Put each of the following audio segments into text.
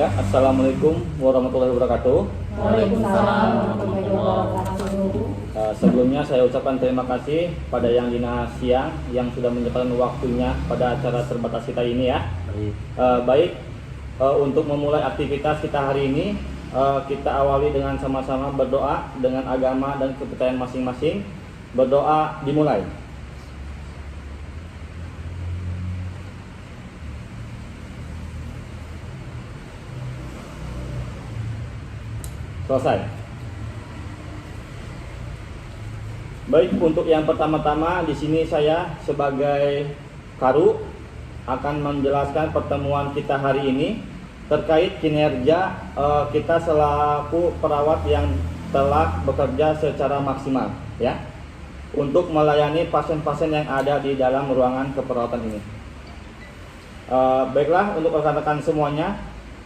Ya, Assalamualaikum warahmatullahi wabarakatuh. Waalaikumsalam warahmatullahi wabarakatuh. Sebelumnya saya ucapkan terima kasih pada yang Dinas Siang yang sudah menyempatkan waktunya pada acara terbatas kita ini ya. Baik, untuk memulai aktivitas kita hari ini, kita awali dengan sama-sama berdoa dengan agama dan kepercayaan masing-masing. Berdoa dimulai. Selesai. Baik, untuk yang pertama-tama di sini saya sebagai Karu akan menjelaskan pertemuan kita hari ini terkait kinerja kita selaku perawat yang telah bekerja secara maksimal ya untuk melayani pasien-pasien yang ada di dalam ruangan keperawatan ini. Baiklah, untuk rekan-rekan semuanya,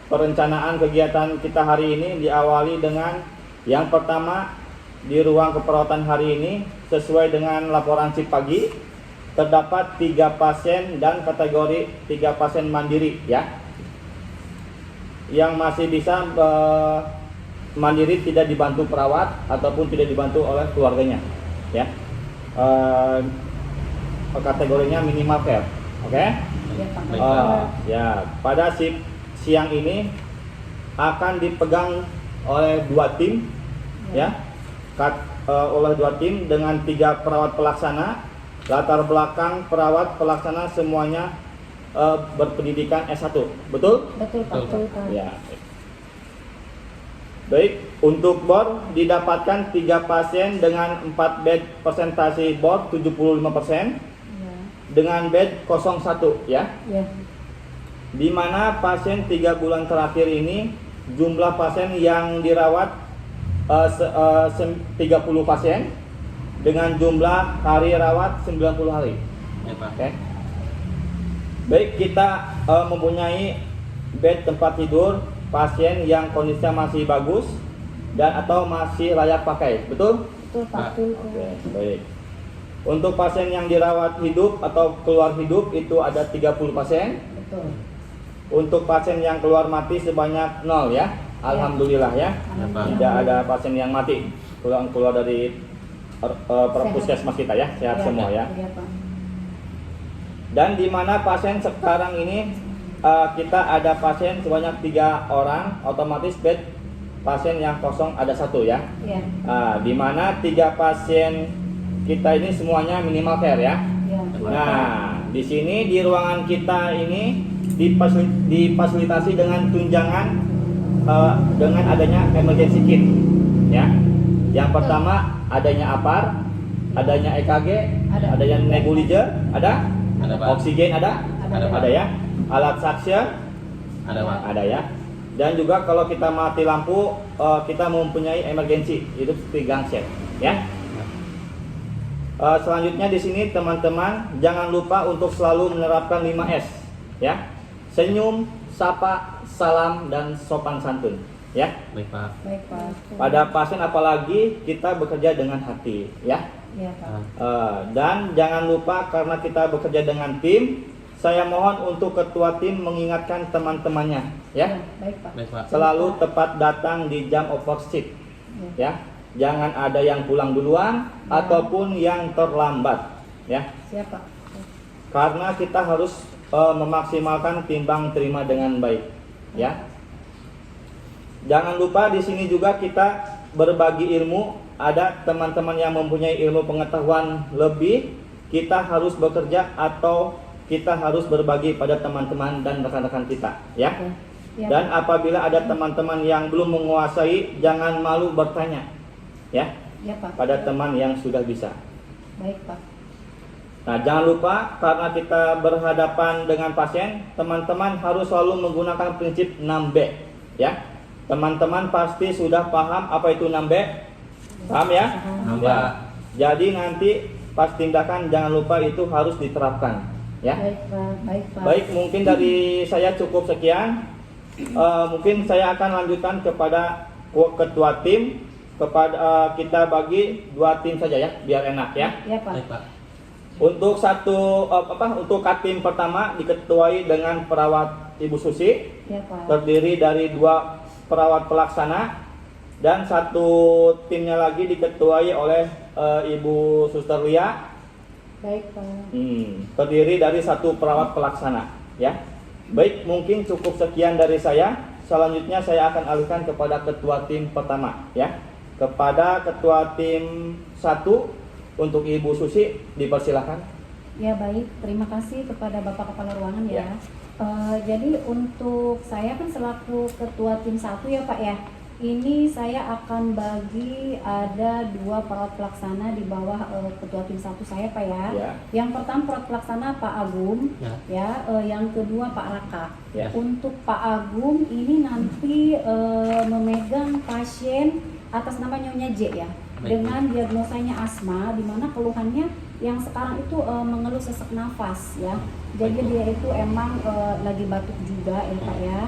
perencanaan kegiatan kita hari ini diawali dengan yang pertama, di ruang keperawatan hari ini sesuai dengan laporan shift pagi terdapat 3 pasien dan kategori 3 pasien mandiri ya, yang masih bisa mandiri, tidak dibantu perawat ataupun tidak dibantu oleh keluarganya ya. Kategorinya minimal care, oke? Ya, pada shift siang ini akan dipegang oleh 2 tim ya, oleh 2 tim dengan 3 perawat pelaksana. Latar belakang perawat pelaksana semuanya berpendidikan S1, betul? Betul Pak. Ya. Baik, untuk bor didapatkan 3 pasien dengan 4 bed, persentase bor 75% Ya. dengan bed 01 ya. Ya. Di mana pasien 3 bulan terakhir ini jumlah pasien yang dirawat 30 pasien dengan jumlah hari rawat 90 hari. Ya, Pak. Oke. Baik, kita mempunyai bed tempat tidur pasien yang kondisinya masih bagus dan atau masih layak pakai, betul? Betul Pak. Oke, baik. Untuk pasien yang dirawat hidup atau keluar hidup itu ada 30 pasien. Betul. Untuk pasien yang keluar mati sebanyak 0 ya. Alhamdulillah ya. Tidak ada pasien yang mati keluar dari puskesmas kita ya. Sehat semua ya. Iya Pak. Dan di mana pasien sekarang ini kita ada pasien sebanyak 3 orang, otomatis bed pasien yang kosong ada 1 ya. Iya. Di mana 3 pasien kita ini semuanya minimal care ya. Iya. Nah, di sini di ruangan kita ini difasilitasi dengan tunjangan dengan adanya emergency kit ya. Yang pertama adanya APAR, adanya EKG, adanya nebulizer, ada Pak. oksigen ada Ada. ya. Alat suction Ada, Pak. ada ya. Dan juga kalau kita mati lampu kita mempunyai emergency, itu seperti gangset ya. Selanjutnya di sini teman-teman jangan lupa untuk selalu menerapkan 5S ya. Senyum, sapa, salam, dan sopan santun ya. Baik, Pak. Baik Pak. Pada pasien apalagi kita bekerja dengan hati ya. Iya Pak. Dan jangan lupa karena kita bekerja dengan tim, saya mohon untuk ketua tim mengingatkan teman-temannya ya. Baik Pak. Baik, Pak. Selalu tepat datang di jam over shift Ya. ya. Jangan ada yang pulang duluan ataupun yang terlambat ya. Siap Pak. Karena kita harus memaksimalkan timbang terima dengan baik ya. Jangan lupa di sini juga kita berbagi ilmu. Ada teman-teman yang mempunyai ilmu pengetahuan lebih, kita harus bekerja atau kita harus berbagi pada teman-teman dan rekan-rekan kita ya. Ya. Dan apabila ada teman-teman yang belum menguasai, jangan malu bertanya ya Ya Pak. pada teman yang sudah bisa. Baik Pak. Nah, jangan lupa karena kita berhadapan dengan pasien, teman-teman harus selalu menggunakan prinsip 6B ya. Teman-teman pasti sudah paham apa itu 6B? Paham ya? Paham, Ya. Pak. Jadi nanti pas tindakan jangan lupa itu harus diterapkan ya. Baik Pak. Baik Pak. Baik, mungkin dari saya cukup sekian. Mungkin saya akan lanjutkan kepada ketua tim, kepada kita bagi 2 tim saja ya, biar enak ya. Ya Pak. Baik, Pak. Untuk untuk tim pertama diketuai dengan perawat Ibu Susi, Ya Pak. terdiri dari 2 perawat pelaksana dan 1 timnya lagi diketuai oleh Ibu Suster Lia. Baik Pak. Terdiri dari 1 perawat pelaksana, ya. Baik, mungkin cukup sekian dari saya. Selanjutnya saya akan alihkan kepada ketua tim pertama, ya. Kepada ketua tim 1 untuk Ibu Susi, dipersilakan. Ya baik, terima kasih kepada Bapak Kepala Ruangan ya. Ya. Jadi untuk saya kan selaku ketua tim 1 ya Pak ya. Ini saya akan bagi ada 2 perawat pelaksana di bawah ketua tim 1 saya Pak ya. Ya. Yang pertama perawat pelaksana Pak Agung, Ya. yang kedua Pak Raka. Ya. Untuk Pak Agung ini nanti memegang pasien atas nama Nyonya J ya. Baik. Dengan diagnosanya asma, di mana keluhannya yang sekarang itu mengeluh sesak nafas ya. Jadi Baik. dia itu emang lagi batuk juga ya Pak ya.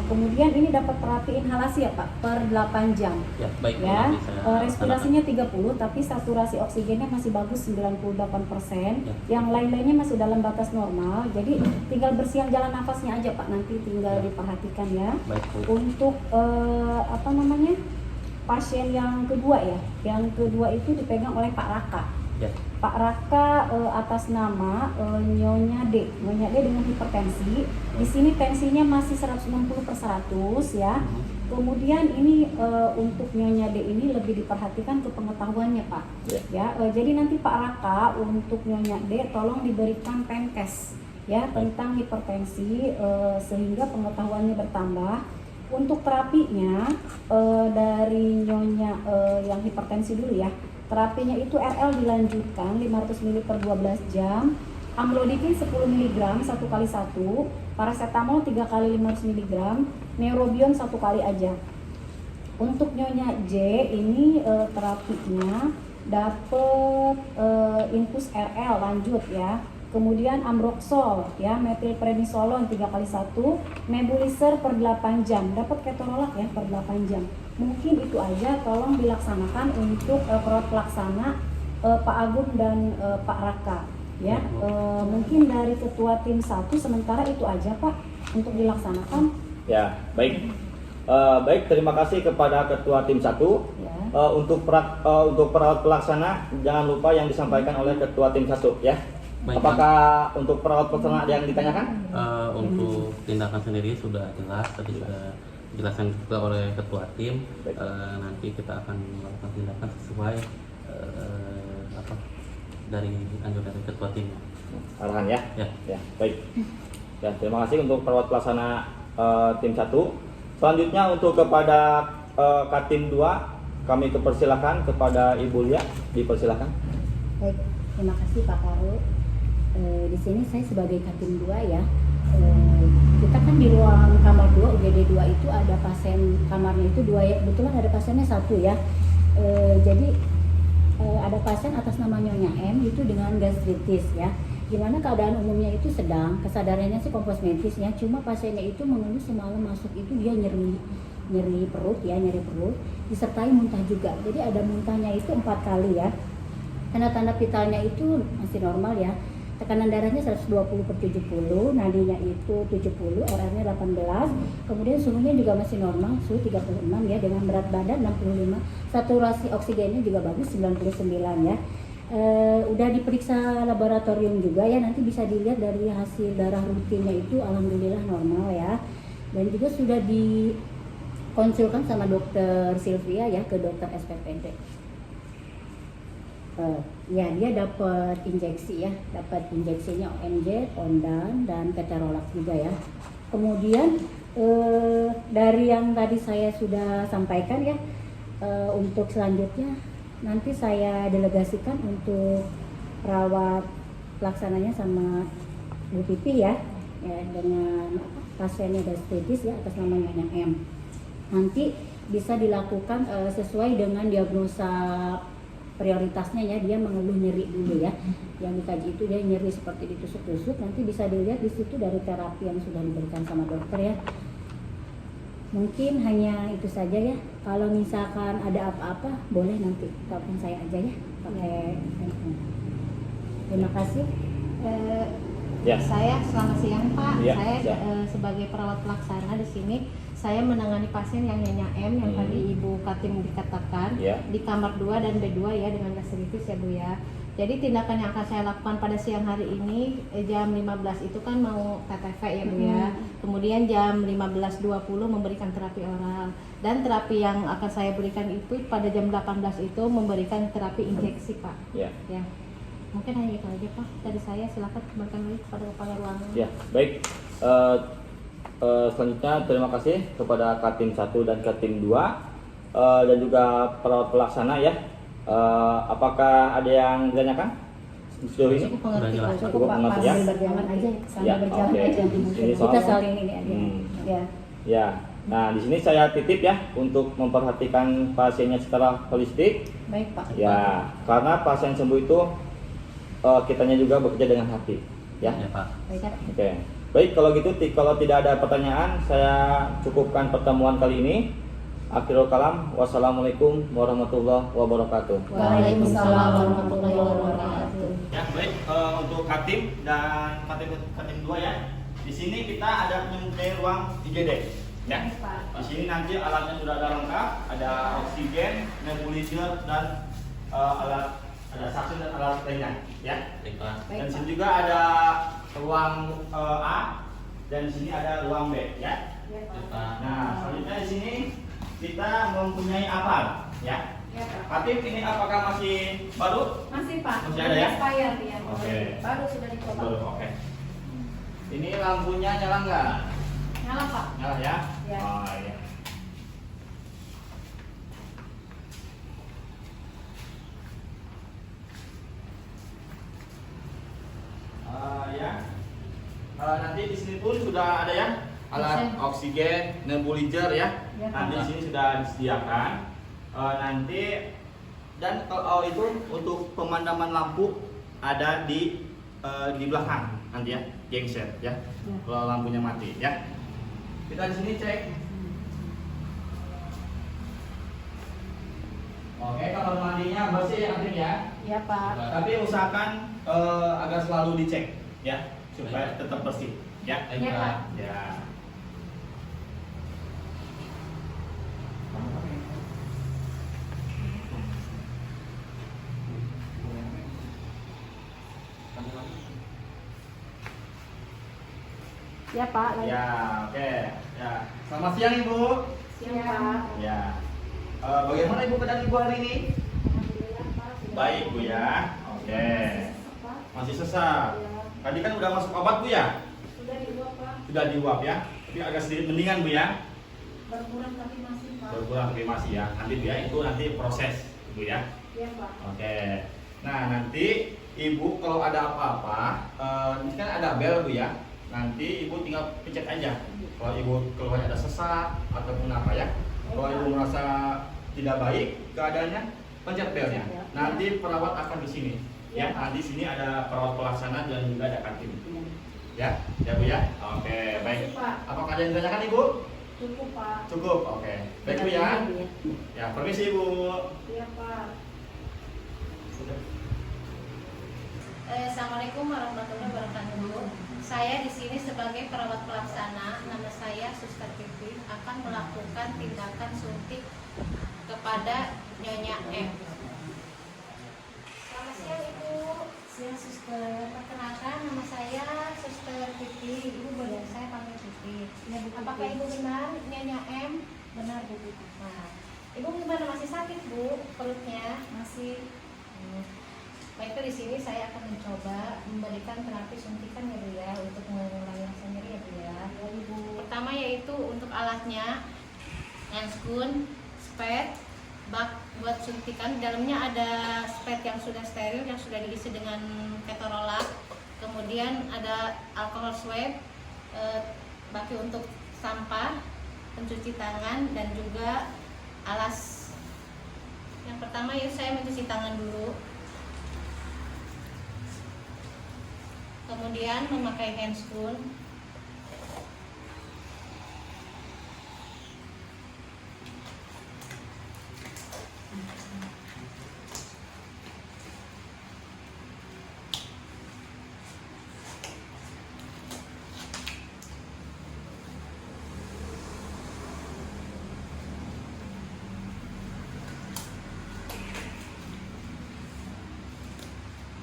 Kemudian ini dapat terapi inhalasi ya Pak per 8 jam. Ya, baik. Ya, nanti saya respirasinya 30 tapi saturasi oksigennya masih bagus 98%. Ya. Yang lain-lainnya masih dalam batas normal. Jadi tinggal bersihan jalan nafasnya aja Pak, nanti tinggal Ya. diperhatikan ya. Baik, Bu. Untuk pasien yang kedua ya. Yang kedua itu dipegang oleh Pak Raka. Ya. Pak Raka atas nama Nyonya D. Nyonya D dengan hipertensi. Di sini tensinya masih 160/100 ya. Kemudian ini untuk Nyonya D ini lebih diperhatikan ke pengetahuannya Pak. Ya, jadi nanti Pak Raka untuk Nyonya D tolong diberikan Penkes ya tentang hipertensi sehingga pengetahuannya bertambah. Untuk terapinya dari Nyonya yang hipertensi dulu ya. Terapinya itu RL dilanjutkan 500 ml per 12 jam, amlodipin 10 mg 1 kali 1, paracetamol 3 kali 500 mg, neurobion 1 kali aja. Untuk Nyonya J ini terapinya dapat infus RL lanjut ya. Kemudian Ambroxol ya, metilprednisolon 3 kali 1, nebulizer per 8 jam, dapat ketorolak ya per 8 jam. Mungkin itu aja, tolong dilaksanakan untuk perawat pelaksana Pak Agung dan Pak Raka ya. Mungkin dari ketua tim 1 sementara itu aja Pak untuk dilaksanakan. Ya, baik. Baik, terima kasih kepada ketua tim 1. Ya. Untuk perawat pelaksana jangan lupa yang disampaikan oleh ketua tim 1 ya. Baik, Apakah untuk perawat pelaksana ada yang ditanyakan? Untuk tindakan sendiri sudah jelas, tadi sudah dijelaskan juga oleh ketua tim. Baik. Nanti kita akan melakukan tindakan sesuai dari anjuran dari ketua tim. Arahan ya? Ya. Ya, baik. Ya, terima kasih untuk perawat pelaksana tim 1. Selanjutnya untuk kepada Katim 2 kami kepersilakan kepada Ibu Lia, dipersilakan. Baik, terima kasih Pak Karu. Di sini saya sebagai Katim 2 ya. Kita kan di ruang kamar 2 UGD 2 itu ada pasien, kamarnya itu 2 ya. Kebetulan ada pasiennya 1 ya. Jadi ada pasien atas nama Nyonya M itu dengan gastritis ya. Gimana keadaan umumnya itu sedang, kesadarannya sih kompos medis ya. Cuma pasiennya itu mengeluh semalam masuk itu dia nyeri perut ya, nyeri perut disertai muntah juga. Jadi ada muntahnya itu 4 kali ya. Tanda-tanda vitalnya itu masih normal ya. Tekanan darahnya 120/70, nadinya itu 70, RR-nya 18. Kemudian suhunya juga masih normal, suhu 36 ya, dengan berat badan 65. Saturasi oksigennya juga bagus 99 ya. Udah diperiksa laboratorium juga ya, nanti bisa dilihat dari hasil darah rutinnya itu alhamdulillah normal ya. Dan juga sudah dikonsulkan sama dokter Sylvia ya, ke dokter SPPD. Ya, dia dapat injeksi ya, dapat injeksinya ONJ, Ondan, dan keterolak juga ya. Kemudian dari yang tadi saya sudah sampaikan ya, untuk selanjutnya nanti saya delegasikan untuk perawat pelaksananya sama Bu Pipi ya, dengan pasiennya gastritis ya atas nama Nyonya M. Nanti bisa dilakukan sesuai dengan diagnosa prioritasnya ya, dia mengeluh nyeri dulu ya. Yang dikaji itu dia nyeri seperti ditusuk-tusuk, nanti bisa dilihat di situ dari terapi yang sudah diberikan sama dokter ya. Mungkin hanya itu saja ya. Kalau misalkan ada apa-apa boleh nanti telepon saya aja ya pakai handphone. Terima kasih. Ya. Saya selamat siang Pak. Ya, Saya siap. sebagai perawat pelaksana di sini saya menangani pasien yang Nyonya M yang tadi Ibu Katim dikatakan Ya. di kamar 2 dan B2 ya dengan gastritis ya Bu ya. Jadi tindakan yang akan saya lakukan pada siang hari ini jam 15 itu kan mau TTV ya Bu ya. Kemudian jam 15.20 memberikan terapi oral dan terapi yang akan saya berikan itu pada jam 18 itu memberikan terapi injeksi Pak. Ya. Ya. Mungkin hanya itu aja Pak dari saya, silakan kembalikan lagi kepada kepala ruangan. Ya, baik. Selanjutnya terima kasih kepada Katim 1 dan Katim 2 dan juga perawat pelaksana ya. Apakah ada yang ditanyakan sejauh ini? Cukup mengerti Udah Pak. jelas. Cukup Pak, Mengerti ya? sambil berjalan aja, sambil Ya, berjalan oke. aja. Ini Kita soal- saling ini aja. Ya. Ya. Nah, di sini saya titip ya untuk memperhatikan pasiennya secara holistik. Baik Pak. Ya, karena pasien sembuh itu kitanya juga bekerja dengan hati. Ya. Ya Pak. Baik. Oke. Baik, kalau gitu kalau tidak ada pertanyaan, saya cukupkan pertemuan kali ini. Akhirul kalam. Wassalamualaikum warahmatullahi wabarakatuh. Waalaikumsalam warahmatullahi wabarakatuh. Ya, baik, untuk Katim dan Katim 2 ya. Di sini kita ada menyemai ruang IGD ya. Di sini nanti alatnya sudah ada lengkap, ada oksigen, nebulizer dan alat ada saksi dan alat lainnya ya. Baik Pak. Dan di sini juga ada ruang A dan di sini ada ruang B ya. Baik Pak. Nah, selanjutnya di sini kita mempunyai apar ya. Ya, Pak. Katim ini apakah masih baru? Masih Pak. Masih ada ya? Expired ya. Oke. Baru sudah dicoba. Baru, oke. Ini lampunya nyala nggak? Nyala Pak. Nyala ya? Ya. Oh iya. Ya. Nanti di sini pun sudah ada ya alat oksigen, nebulizer ya. Ya, Nanti Pak. di sini sudah disediakan. Nanti dan kalau itu untuk pemadaman lampu ada di belakang nanti ya, genset ya. Kalau lampunya mati ya. Kita di sini cek. Oke, kamar mandinya bersih ya Katim ya. Ya Pak. Tapi usahakan agar selalu dicek ya supaya tetap bersih ya. Baik Ya, Pak. Pak. Ya. Ya Pak. Lagi. Ya, oke. Ya. Selamat siang Ibu. Siang Pak. Ya. Bagaimana Ibu keadaan Ibu hari ini? Alhamdulillah Pak. Sudah Baik Bu ya. Oke. Pak. Masih sesak. Ya. Tadi kan udah masuk obat Bu ya? Sudah diuap Pak. Sudah diuap ya. Tapi agak sedikit mendingan Bu ya. Berkurang tapi masih Pak. Berkurang tapi masih ya. Nanti Bu ya, itu nanti proses Bu ya. Ya Pak. Oke. Nah, nanti Ibu kalau ada apa-apa, ini kan ada bel Bu ya. Nanti Ibu tinggal pencet aja. Kalau Ibu keluarnya ada sesak ataupun apa ya. Kalau Ibu merasa tidak baik keadaannya, pencet belnya. Nanti perawat akan di sini. Ya, nanti di sini ada perawat pelaksana dan juga ada Katim. Ya, ya Bu ya. Oke, baik. Pak. Apakah ada yang ditanyakan Ibu? Cukup Pak. Cukup. Oke. Baik Bu ya. Ya, permisi Ibu. Ya Pak. Assalamualaikum warahmatullahi wabarakatuh. Saya di sini sebagai perawat pelaksana, nama saya Suster Pipi, akan melakukan tindakan suntik kepada Nyonya M. Selamat siang Ibu. Siang Suster. Perkenalkan nama saya Suster Pipi. Ibu boleh saya panggil Pipi. Apakah Ibu benar Nyonya M? Benar Bu. Nah, Ibu gimana, masih sakit Bu perutnya? Masih. Baik, di sini saya akan mencoba memberikan terapi suntikan ya Bu ya, untuk mengurangi rasa nyeri ya Bu ya. Pertama yaitu untuk alatnya handscoon, spet, bak buat suntikan. Di dalamnya ada spet yang sudah steril, yang sudah diisi dengan ketorolac. Kemudian ada alkohol swab, baki untuk sampah, pencuci tangan, dan juga alas. Yang pertama yaitu saya mencuci tangan dulu. Kemudian memakai handscoon.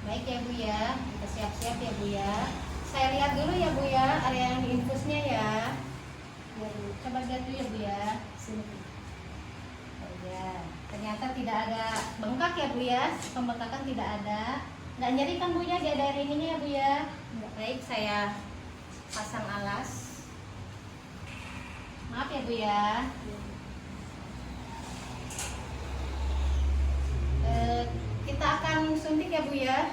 Baik ya Bu ya, kita siap-siap ya Bu ya. Saya lihat dulu ya Bu ya, area yang diinfusnya ya. Ya, Bu. Coba lihat dulu ya Bu ya. Sini. Oh ya, ternyata tidak ada bengkak ya Bu ya, pembengkakan tidak ada. Nggak nyeri kan Bu ya di area ininya ya Bu ya? Baik, saya pasang alas. Maaf ya Bu ya. Kita akan suntik ya Bu ya,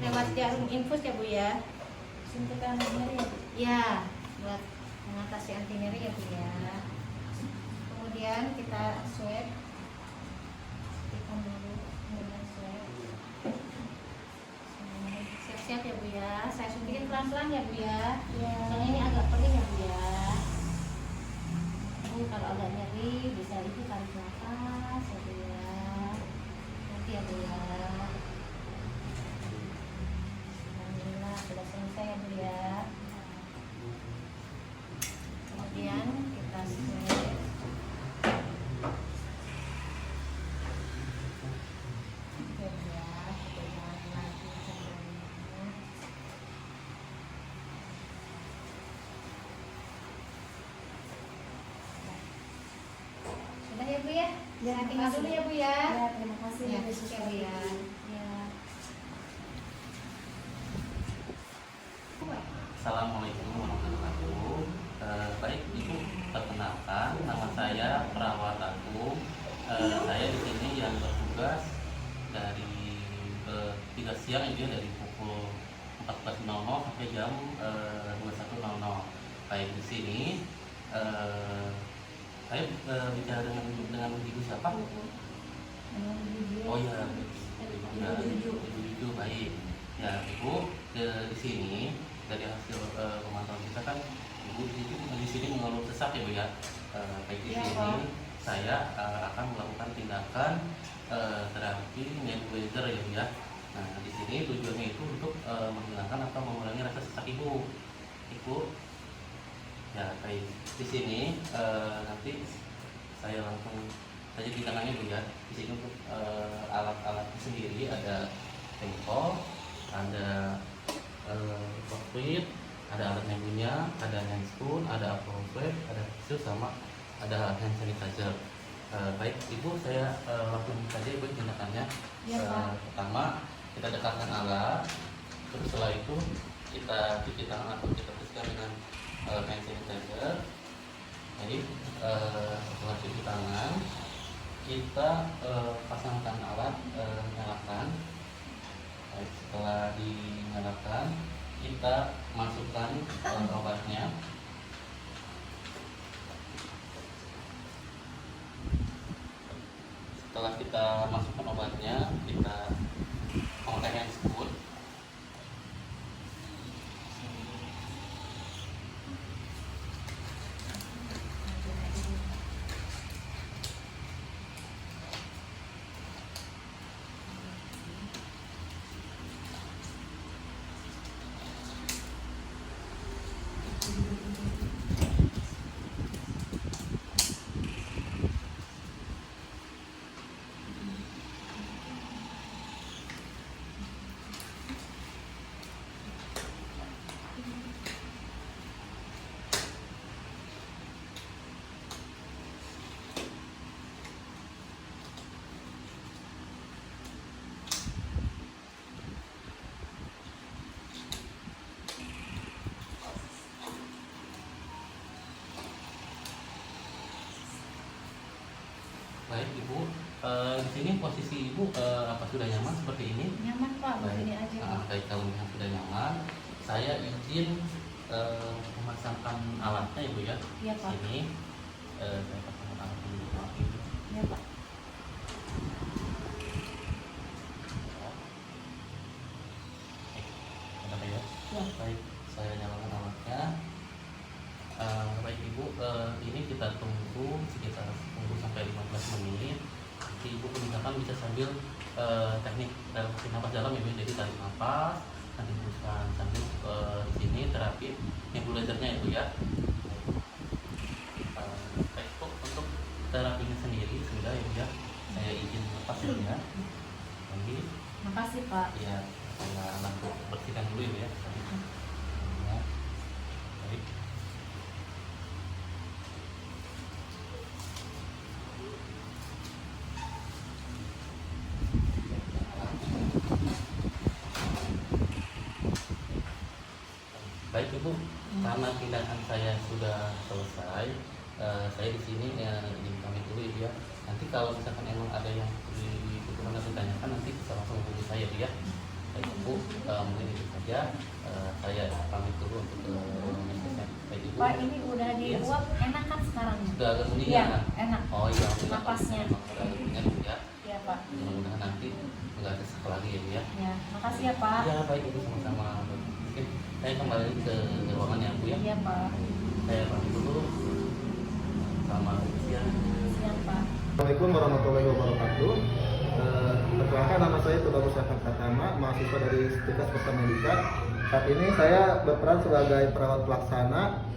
lewat jarum infus ya Bu ya. Suntikan nyeri ya. Ya, buat mengatasi anti nyeri ya Bu ya. Kemudian kita swab. Suntikan dulu, kemudian swab. Siap-siap ya Bu ya. Saya suntikin pelan-pelan ya Bu ya. Ya. Soalnya ini agak perih ya Bu ya. Bu kalau agak nyeri bisa itu tarik nafas ya Bu ya. Nanti ya Bu ya. Alhamdulillah sudah selesai ya Bu ya. Kemudian kita swab. Oke Bu ya, kita ulangi lagi sebelumnya. Sudah ya Bu ya? Ya, Saya tinggal dulu ya Bu ya. Ya, terima kasih Ya, Bu ya Suster Bu ya. Titi. Ya. Assalamualaikum warahmatullahi wabarakatuh. Baik Ibu, perkenalkan nama saya perawat Agung. Saya di sini yang bertugas dari 3 siang itu ya, dari pukul 14.00 sampai jam 21.00. Baik, di sini saya bicara dengan Ibu siapa? Oh ya, Ibu Juju, baik. Ya Ibu, di sini dari hasil pemantauan kita kan Ibu di sini mengeluh sesak ya Bu ya. Baik, di Iya, sini Pak. saya akan melakukan tindakan terapi nebulizer ya Bu ya. Nah, di sini tujuannya itu untuk menghilangkan atau mengurangi rasa sesak Ibu. Ibu, ya baik. Di sini nanti saya langsung saja tindakannya Bu ya. Di sini untuk alat-alatnya sendiri ada pengkol, ada liquid, ada alat nebunya, ada hand spoon, ada alcohol swab, ada tisu, sama ada hand sanitizer. Baik Ibu, saya langsung saja Ibu tindakannya. Ya, Pak. Pertama kita dekatkan alat, terus setelah itu kita cuci tangan atau kita bersihkan dengan hand sanitizer. Baik, setelah cuci tangan kita pasangkan alat, nyalakan. Baik, setelah dinyalakan kita masukkan obatnya. Setelah kita masukkan obatnya, kita memakai hand spoon. Baik Ibu, di sini posisi Ibu apa sudah nyaman seperti ini? Nyaman Pak, begini aja Pak. Baik, kalau misalnya sudah nyaman, saya izin memasangkan alatnya Ibu ya. Iya, Pak. Sini saya pasang alat dulu. Maaf, Ibu. Ya Pak. Ada ya? Ya. Baik, saya nyalakan alatnya. Baik Ibu, ini kita tunggu sekitar sampai 15 menit. Nanti Ibu misalkan bisa sambil teknik relaksasi napas dalam ya Bu. Jadi tarik napas, nanti hembuskan sambil di sini terapi nebulizernya ya Bu ya. Baik Bu, untuk terapinya sendiri sudah ya Bu ya. Saya izin lepas ya Bu ya. Lagi, Makasih Pak. ya dengan lampu bersihkan dulu ibu ya. Ya. Baik. Baik ibu, karena tindakan saya sudah selesai, saya di sini izin pamit dulu ibu ya. Nanti kalau misalkan emang ada yang dibutuhkan atau ditanyakan, nanti bisa langsung hubungi saya ibu ya. Baik ibu, mungkin itu saja. Saya pamit dulu untuk menyelesaikan. Baik ibu. Pak, ini udah dibuat, enak kan sekarang? Sudah agak Iya, mendingan. enak. Oh iya, alhamdulillah. Napasnya. Memang sudah agak mendingan ibu ya. Iya Pak. Mudah-mudahan nanti nggak ada sesak lagi ya ibu ya. Ya, makasih ya Pak. Ya baik ibu, sama-sama. Mungkin saya kembali ke ruangan ya bu ya. Iya Pak. Saya pamit dulu. Selamat siang. Siang Pak. Assalamualaikum warahmatullahi wabarakatuh. Perkenalkan, nama saya Tubagus Rahmat Pratama, mahasiswa dari Fakultas Kesehatan. Saat ini saya berperan sebagai perawat pelaksana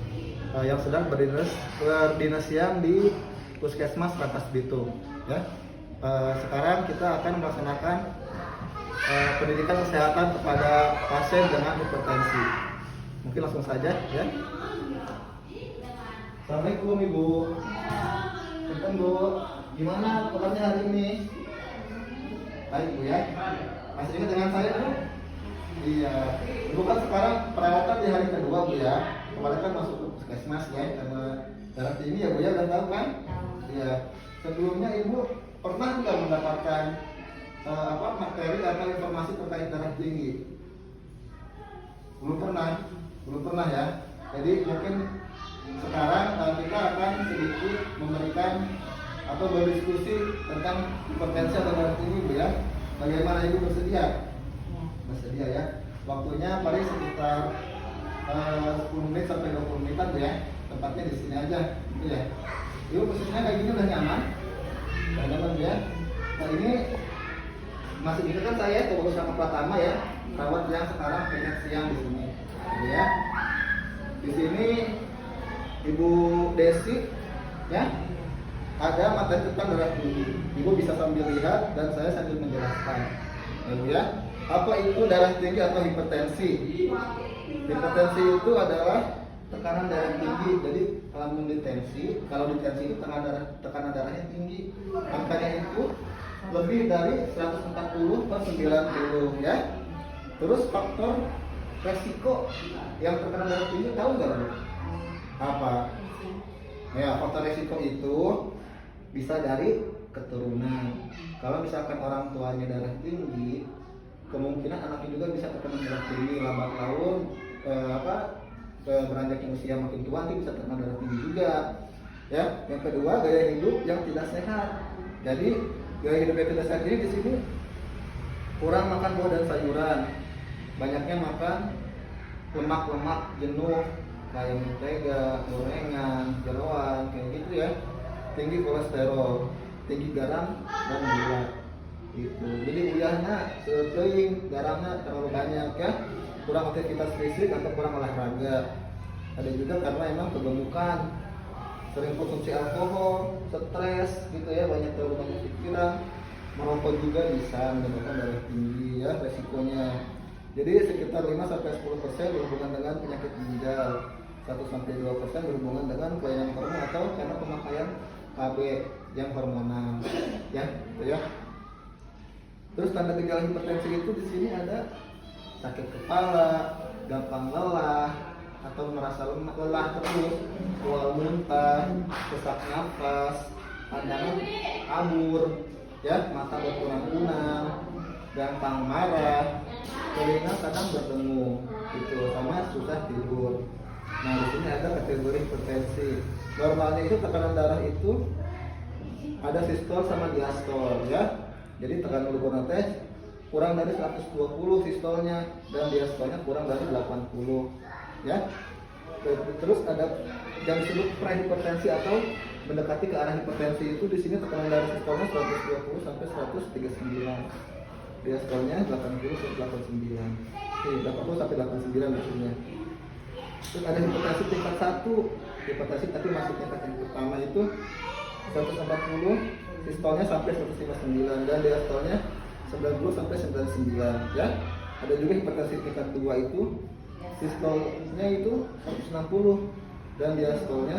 yang sedang berdinas siang di Puskesmas Rangkas Bitung. Ya. Sekarang kita akan melaksanakan pendidikan kesehatan kepada pasien dengan hipertensi. Mungkin langsung saja ya. Assalamualaikum Ibu. Punten Bu, gimana kabarnya hari ini? Baik Bu ya. Masih ingat dengan saya Bu? Iya. Ibu kan sekarang perawatan di hari kedua Bu ya. Kemarin kan masuk ke puskesmas ya karena darah tinggi ya Bu ya, udah tahu kan? Iya. Sebelumnya Ibu pernah nggak mendapatkan materi atau informasi terkait darah tinggi? Belum pernah ya. Jadi mungkin sekarang kita akan sedikit memberikan atau berdiskusi tentang hipertensi atau darah tinggi Bu ya. Bagaimana Ibu bersedia? Bersedia ya. Waktunya paling sekitar 10 menit sampai 20 menitan Bu ya. Tempatnya di sini aja gitu ya. Ibu posisinya kayak gini udah nyaman? Udah nyaman Bu ya. Nah ini masih ingat kan saya Tubagus Rahmat Pratama ya, perawat yang sekarang pengen siang di sini, gitu ya. Di sini Ibu Desi, ya, ada materi tentang darah tinggi. Ibu bisa sambil lihat dan saya sambil menjelaskan, gitu ya. Apa itu darah tinggi atau hipertensi? Hipertensi itu adalah tekanan darah tinggi. Jadi kalau ditensi itu tekanan darahnya tinggi. Angkanya itu lebih dari 140/90 ya. Terus faktor resiko yang terkena darah tinggi tahu nggak Bu? Apa? Ya, faktor resiko itu bisa dari keturunan. Kalau misalkan orang tuanya darah tinggi, kemungkinan anaknya juga bisa terkena darah tinggi. Lambat laun beranjak usia makin tua nanti bisa terkena darah tinggi juga. Ya, yang kedua gaya hidup yang tidak sehat. Jadi gaya hidup yang tidak sehat ini di sini kurang makan buah dan sayuran, banyaknya makan lemak-lemak jenuh kayak mentega, gorengan, jeroan kayak gitu ya. Tinggi kolesterol, tinggi garam dan gula. Gitu. Jadi uyahnya sering, garamnya terlalu banyak ya. Kurang aktivitas fisik atau kurang olahraga. Ada juga karena emang kegemukan, sering konsumsi alkohol, stres gitu ya, terlalu banyak pikiran, merokok juga bisa menyebabkan darah tinggi ya resikonya. Jadi sekitar 5-10% berhubungan dengan penyakit ginjal, 1-2% berhubungan dengan kelainan hormon atau karena pemakaian KB yang hormonal ya, gitu ya. Terus tanda gejala hipertensi itu di sini ada sakit kepala, gampang lelah atau merasa lelah terus, mual muntah, sesak nafas, pandangan kabur, ya, mata berkunang-kunang, gampang marah, telinga kadang berdengung, gitu, sama susah tidur. Nah di sini ada kategori hipertensi. Normalnya itu tekanan darah itu ada sistol sama diastol, ya. Jadi tekanan glukosa teh kurang dari 120 sistolnya dan diastolnya kurang dari 80, ya. Terus ada yang disebut prehipertensi atau mendekati ke arah hipertensi itu di sini tekanan darah sistolnya 120 sampai 139. Diastolnya 80 sampai 89. 80 sampai 89 maksudnya. Terus ada hipertensi tingkat 1. Hipertensi tapi masuk tingkat yang pertama itu 140, sistolnya sampai 159 dan diastolnya 90 sampai 99 ya. Ada juga hipertensi tingkat 2 itu sistolnya itu 160 dan diastolnya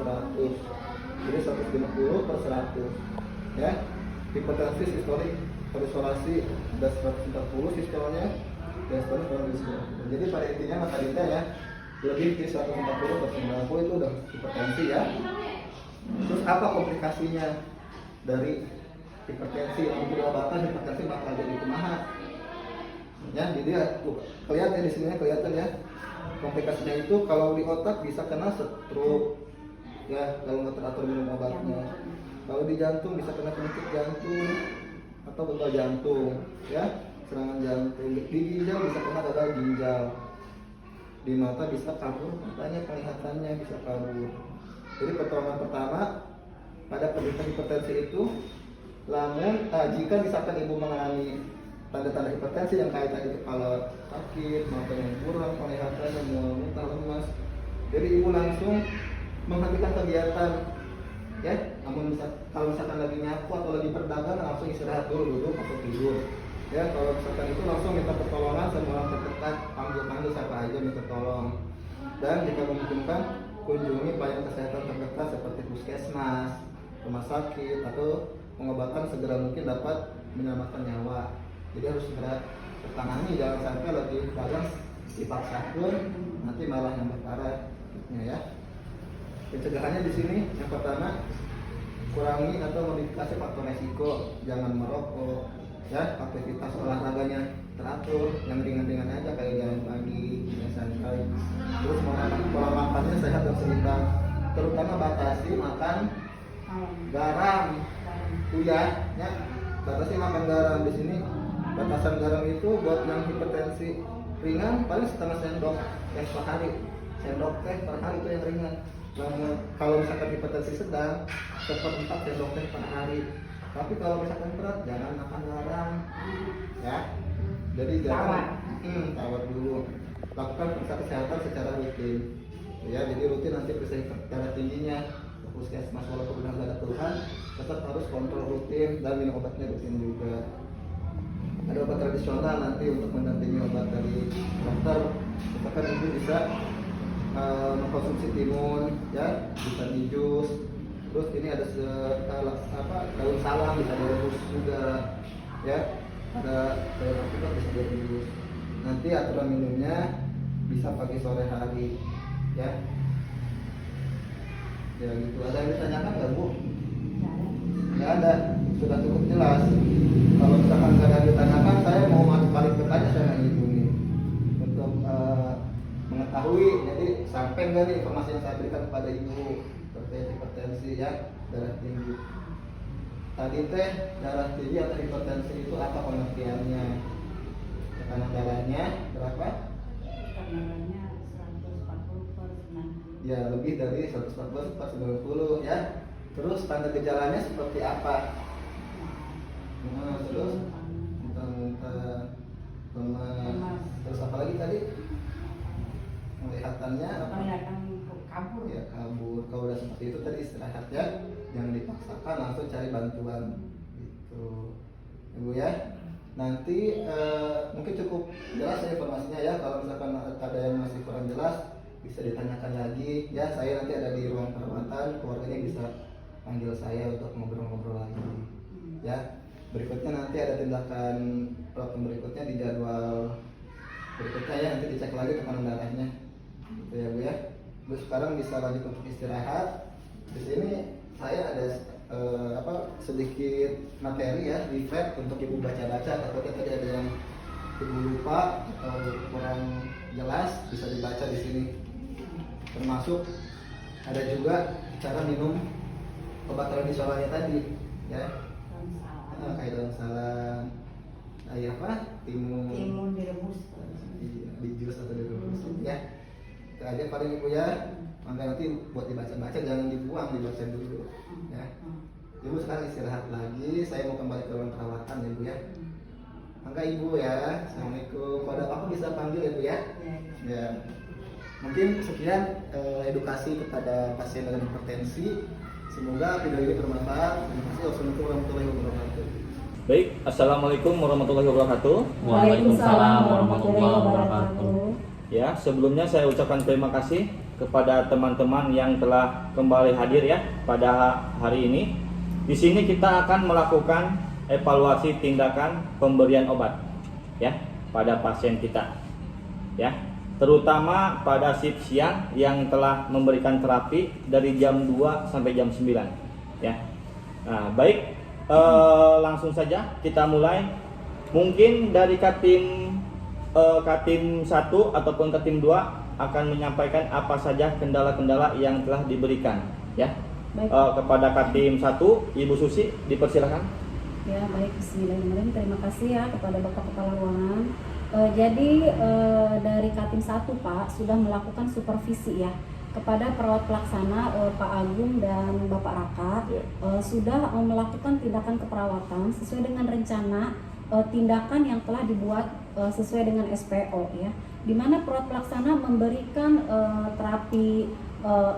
100. Jadi 150 per 100 ya. Hipertensi sistolik perisolasi ada 140 sistolnya, diastolnya 190. Jadi pada intinya mata kita ya lebih di 140 per 90 itu udah hipertensi ya. Terus apa komplikasinya dari hipertensi? Yang diobatan hipertensi bakal jadi kumaha ya. Jadi kelihatan di sini kelihatan ya, komplikasinya itu kalau di otak bisa kena stroke ya kalau nggak teratur minum obatnya. Kalau di jantung bisa kena penyakit jantung atau gagal jantung ya, serangan jantung. Di ginjal bisa kena gagal ginjal. Di mata bisa kabur matanya, penglihatannya bisa kabur. Jadi pertolongan pertama pada penderita hipertensi itu, jika misalkan ibu mengalami tanda-tanda hipertensi yang kaitan kepala sakit, mata yang kurang, penglihatannya mual, muntah, lemas, jadi ibu langsung menghentikan kegiatan ya. Namun kalau misalkan lagi nyapu atau lagi berdagang langsung istirahat dulu, duduk atau tidur ya. Kalau misalkan itu langsung minta pertolongan sama orang terdekat, panggil siapa aja minta tolong. Dan jika memungkinkan kunjungi pelayanan kesehatan terdekat seperti puskesmas, rumah sakit, atau pengobatan segera mungkin dapat menyelamatkan nyawa. Jadi harus segera tertangani, jangan sampai lagi dagang dipaksakan nanti malah yang berparah ya. Pencegahannya di sini yang pertama, kurangi atau modifikasi faktor resiko, jangan merokok ya, aktivitas olahraganya teratur, yang ringan-ringan aja kayak jalan pagi, yang santai. Terus pola makannya sehat dan seimbang, terutama batasi makan garam ya. Batasi makan garam. Di sini batasan garam itu buat yang hipertensi ringan paling setengah sendok teh per hari. Sendok teh per hari itu yang ringan. Namun kalau misalkan hipertensi sedang, 1/4 sendok teh per hari. Tapi kalau misalkan berat, jangan makan garam ya. Jadi jangan tawar dulu. Lakukan periksa kesehatan secara rutin ya. Jadi rutin nanti periksa darah tingginya, puskesmas walaupun udah gak ada keluhan, tetap harus kontrol rutin dan minum obatnya rutin juga. Ada obat tradisional nanti untuk mendampingi obat dari dokter. Misalkan ibu bisa mengkonsumsi timun ya, bisa di jus. Terus ini ada daun salam bisa direbus juga ya. Ada daun juga bisa direbus. Nanti aturan minumnya bisa pagi sore hari ya. Ya gitu. Ada yang ditanyakan nggak Bu? Nggak ada, sudah cukup jelas. Kalau misalkan nggak ada yang ditanyakan, saya mau balik bertanya sama ibu nih untuk mengetahui. Jadi sampai nggak nih informasi yang saya berikan kepada ibu terkait hipertensi ya, darah tinggi. Tadi teh darah tinggi atau hipertensi itu apa pengertiannya? Tekanan darahnya berapa? Tekanan darahnya 140 per 90. Ya, lebih dari 140 per 90 ya. Terus tanda gejalanya seperti apa? Terus muntah-muntah, lemas. Terus apa lagi tadi? Penglihatannya apa? Kabur. Ya, kabur. Kalau udah seperti itu tadi istirahat ya. Jangan dipaksakan, langsung cari bantuan gitu. Ibu ya. Nanti mungkin cukup jelas ya informasinya ya. Kalau misalkan ada yang masih kurang jelas, bisa ditanyakan lagi ya. Saya nanti ada di ruang perawatan, keluarganya bisa panggil saya untuk ngobrol-ngobrol lagi ya. Berikutnya nanti ada tindakan berikutnya di jadwal berikutnya ya. Nanti dicek lagi tekanan darahnya gitu ya Bu ya. Terus sekarang bisa lanjut untuk istirahat. Di sini saya ada sedikit materi ya, reflect untuk ibu baca-baca. Takutnya tadi ada yang ibu lupa atau kurang jelas, bisa dibaca di sini. Termasuk ada juga cara minum obat tradisionalnya tadi ya. Kayak daun salam, kayak apa? Timun direbus. Di jus atau direbus ya. Itu aja paling ibu ya. Maka nanti buat dibaca-baca, jangan dibuang, dibaca dulu ya. Ibu sekarang istirahat lagi, saya mau kembali ke ruang perawatan ya Bu ya. Maka ibu ya, assalamualaikum. Kalau ada apa bisa panggil ya Bu ya. Ya. Mungkin sekian edukasi kepada pasien dengan hipertensi. Semoga video ini bermanfaat. Terima kasih. Wassalamualaikum warahmatullahi wabarakatuh. Baik, assalamualaikum warahmatullahi wabarakatuh. Waalaikumsalam warahmatullahi wabarakatuh. Ya, sebelumnya saya ucapkan terima kasih kepada teman-teman yang telah kembali hadir ya pada hari ini. Di sini kita akan melakukan evaluasi tindakan pemberian obat ya pada pasien kita. Ya, terutama pada shift siang yang telah memberikan terapi dari jam 2 sampai jam 9 ya. Nah, baik, langsung saja kita mulai. Mungkin dari Katim 1 ataupun Katim 2 akan menyampaikan apa saja kendala-kendala yang telah diberikan ya. Baik. Kepada Katim 1, Ibu Susi dipersilakan. Ya, baik, bismillahirrahmanirrahim. Terima kasih ya kepada Bapak Kepala Ruangan. Jadi dari Katim 1 Pak sudah melakukan supervisi ya kepada perawat pelaksana Pak Agung dan Bapak Raka. Ya. Sudah melakukan tindakan keperawatan sesuai dengan rencana tindakan yang telah dibuat sesuai dengan SPO ya, di mana perawat pelaksana memberikan terapi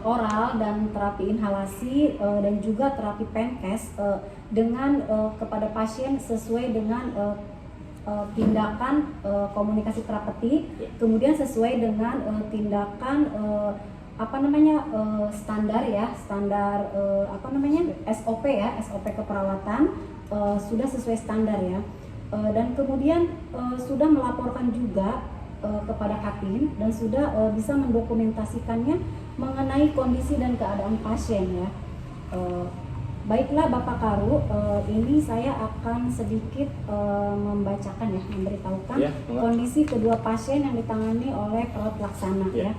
oral dan terapi inhalasi dan juga terapi penkes dengan kepada pasien sesuai dengan tindakan komunikasi terapeutik, kemudian sesuai dengan tindakan standar ya, standar SOP ya, SOP keperawatan sudah sesuai standar ya. Dan kemudian sudah melaporkan juga kepada Katim dan sudah bisa mendokumentasikannya mengenai kondisi dan keadaan pasien ya. Baiklah Bapak Karu, ini saya akan sedikit membacakan ya, memberitahukan Ya, kondisi kedua pasien yang ditangani oleh perawat pelaksana ya.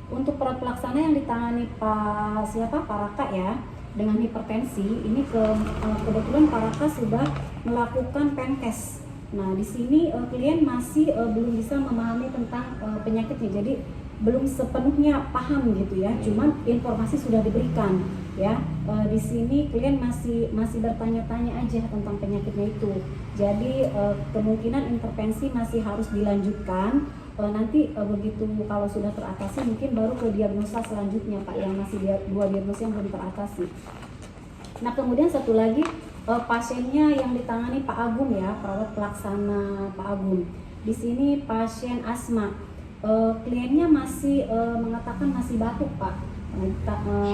Untuk perawat pelaksana yang ditangani Pak Raka ya, dengan hipertensi, ini kebetulan Pak Raka sudah melakukan penkes. Nah, di sini klien masih belum bisa memahami tentang penyakitnya, jadi belum sepenuhnya paham gitu ya. Cuman informasi sudah diberikan ya. Di sini klien masih bertanya-tanya aja tentang penyakitnya itu. Jadi kemungkinan intervensi masih harus dilanjutkan. Nanti begitu kalau sudah teratasi mungkin baru ke diagnosa selanjutnya Pak, yang masih dua diagnosa yang belum teratasi. Nah, kemudian satu lagi pasiennya yang ditangani Pak Agung ya, perawat pelaksana Pak Agung. Di sini pasien asma, kliennya masih mengatakan masih batuk Pak,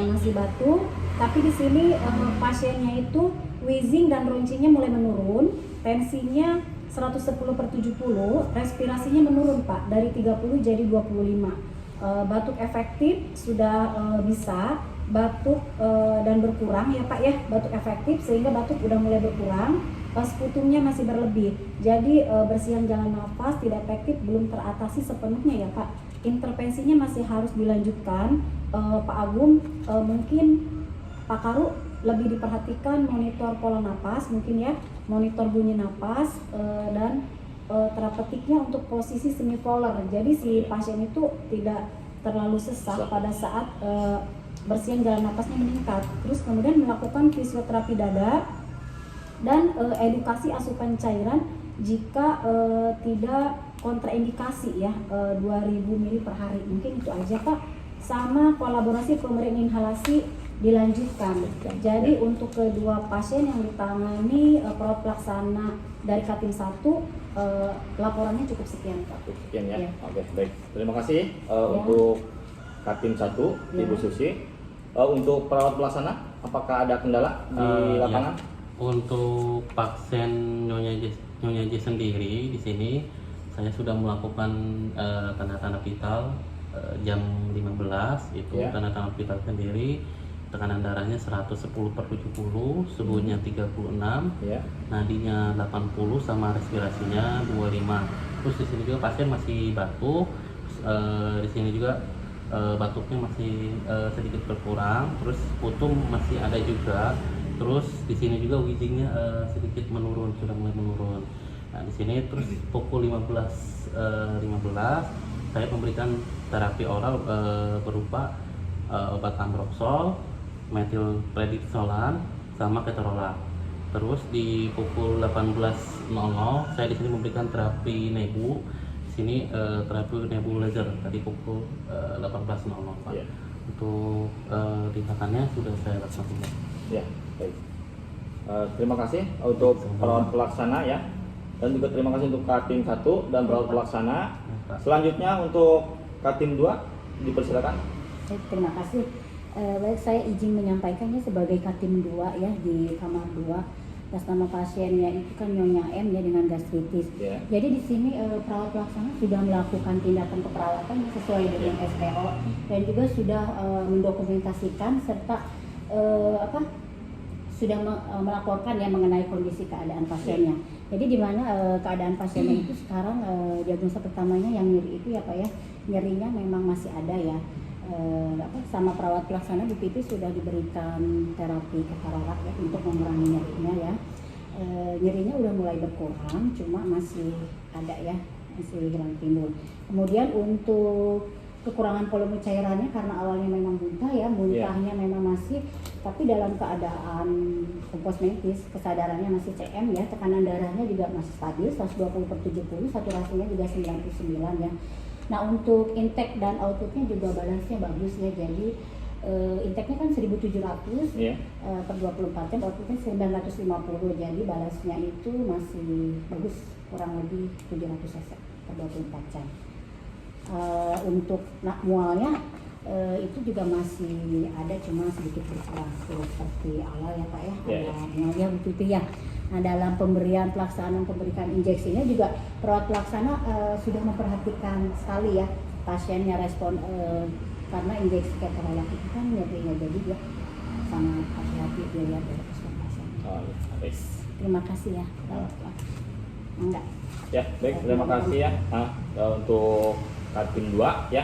masih batuk. Tapi di sini pasiennya itu wheezing dan runcingnya mulai menurun, tensinya 110/70, respirasinya menurun Pak, dari 30 jadi 25. Batuk efektif sudah bisa, batuk dan berkurang ya Pak ya, batuk efektif sehingga batuk udah mulai berkurang, sputumnya masih berlebih. Jadi bersihan jalan nafas tidak efektif, belum teratasi sepenuhnya ya Pak. Intervensinya masih harus dilanjutkan. Pak Agung, mungkin Pak Karu lebih diperhatikan monitor pola napas mungkin ya, monitor bunyi napas dan terapeutiknya untuk posisi semipolar. Jadi si pasien itu tidak terlalu sesak pada saat bersihan jalan napasnya meningkat. Terus kemudian melakukan fisioterapi dada dan edukasi asupan cairan jika tidak kontraindikasi ya, 2000 ml per hari. Mungkin itu aja Pak. Sama kolaborasi pemberian inhalasi dilanjutkan. Jadi untuk kedua pasien yang ditangani perawat pelaksana dari Katim 1, laporannya cukup sekian Pak. Sekian ya. Ya. Oke, baik. Terima kasih untuk Katim 1, Ibu Susi. Untuk perawat pelaksana, apakah ada kendala di lapangan? Ya. Untuk pasien Nyonya J sendiri di sini saya sudah melakukan tanda-tanda vital jam 15 itu Ya. tanda-tanda vital sendiri, tekanan darahnya 110/70, suhunya 36, Ya. nadinya 80 sama respirasinya 25. Terus di sini juga pasien masih batuk. Di sini juga batuknya masih sedikit berkurang, terus putum masih ada juga. Terus di sini juga wheezingnya sedikit menurun, sudah mulai menurun. Nah, di sini terus pukul 15.15 saya memberikan terapi oral berupa obat ambroxol, metilprednisolan, sama ketorolac. Terus di pukul 18.00 saya di sini memberikan terapi nebu. Di sini terapi nebulizer tadi pukul 18.00 Pak. Ya. Untuk tindakannya sudah saya laksanakan. Ya, baik. Terima kasih untuk perawat pelaksana ya, dan juga terima kasih untuk Katim 1 dan perawat pelaksana. Selanjutnya untuk Katim 2 dipersilakan. Terima kasih. Baik, saya izin menyampaikannya sebagai Katim 2 ya di kamar 2. Atas nama pasiennya itu kan Nyonya M ya dengan gastritis. Yeah. Jadi di sini perawat pelaksana sudah melakukan tindakan keperawatan sesuai dengan SPO dan juga sudah mendokumentasikan serta sudah melaporkan ya mengenai kondisi keadaan pasiennya. Jadi di mana keadaan pasiennya itu sekarang diagnosa pertamanya yang nyeri itu ya Pak ya, nyerinya memang masih ada ya. Sama perawat pelaksana di pipi sudah diberikan terapi ketarolak ya untuk mengurangi nyerinya ya. Nyerinya udah mulai berkurang, cuma masih ada ya, masih hilang timbul. Kemudian untuk kekurangan volume cairannya karena awalnya memang muntah ya, muntahnya memang masih, tapi dalam keadaan kompos medis, kesadarannya masih CM ya, tekanan darahnya juga masih stabil 120/70, saturasinya juga 99 ya. Nah untuk intake dan outputnya juga balasnya bagus ya, jadi intake-nya kan 1700 per 24 jam, outputnya 950, jadi balasnya itu masih bagus, kurang lebih 700 cc per 24 jam. Untuk mualnya itu juga masih ada, cuma sedikit berkurang seperti awal ya Pak ya, mualnya begitu ya. Nah dalam pemberian pelaksanaan pemberikan injeksinya juga perawat pelaksana sudah memperhatikan sekali ya pasiennya respon karena injeksi keterolak itu kan nyerinya, jadi dia sangat hati-hati dia lihat dari respon pasien. Terima kasih ya. Enggak. Ya baik, terima kasih ya. Untuk Katim 2 ya.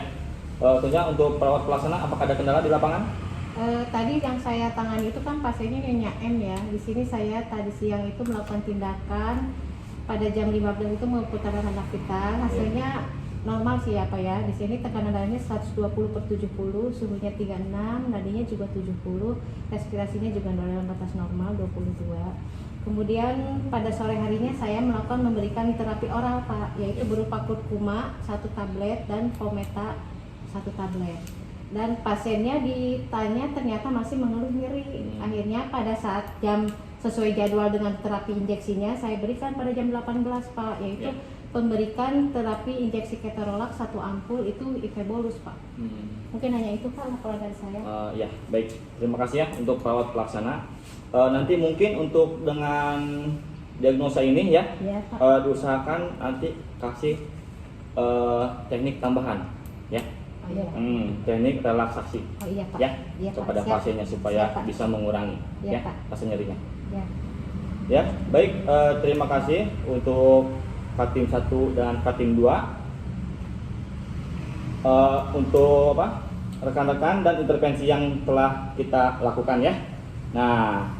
Tentunya untuk perawat pelaksana apakah ada kendala di lapangan? Tadi yang saya tangani itu kan pasiennya Nyonya M ya. Di sini saya tadi siang itu melakukan tindakan pada jam 15 itu memutar anak vital. Hasilnya normal sih ya Pak ya. Di sini tekanan darahnya 120/70, suhunya 36, nadinya juga 70, respirasinya juga dalam batas normal 22. Kemudian pada sore harinya saya melakukan memberikan terapi oral Pak, yaitu berupa kurkuma 1 tablet dan Fometa 1 tablet. Dan pasiennya ditanya ternyata masih mengeluh nyeri. Akhirnya pada saat jam sesuai jadwal dengan terapi injeksinya saya berikan pada jam 18 Pak, yaitu pemberikan terapi injeksi keterolak 1 ampul itu IV bolus Pak. Mungkin hanya itu Pak laporan dari saya. Ya baik, terima kasih ya untuk perawat pelaksana. Nanti mungkin untuk dengan diagnosa ini ya, diusahakan nanti kasih teknik tambahan ya. Teknik relaksasi Pak. ya, Iya, kepada Pak. pasiennya supaya Siap, Pak. bisa mengurangi Iya, ya Pak. rasa nyerinya. Ya. Ya baik, terima kasih untuk Katim 1 dan Katim 2 untuk rekan-rekan dan intervensi yang telah kita lakukan ya. Nah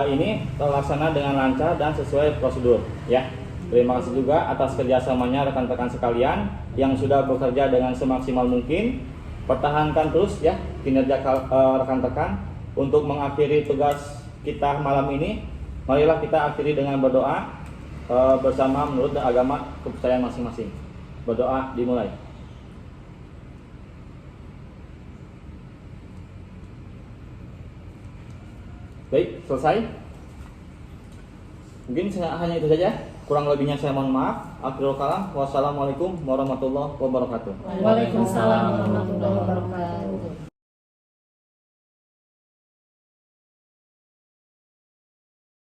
ini terlaksana dengan lancar dan sesuai prosedur ya. Terima kasih juga atas kerjasamanya rekan-rekan sekalian yang sudah bekerja dengan semaksimal mungkin. Pertahankan terus ya kinerja rekan-rekan. Untuk mengakhiri tugas kita malam ini, marilah kita akhiri dengan berdoa bersama menurut agama kepercayaan masing-masing. Berdoa dimulai. Baik, selesai. Mungkin hanya itu saja. Kurang lebihnya saya mohon maaf. Akhirul kalam. Wassalamualaikum warahmatullahi wabarakatuh. Waalaikumsalam warahmatullahi wabarakatuh.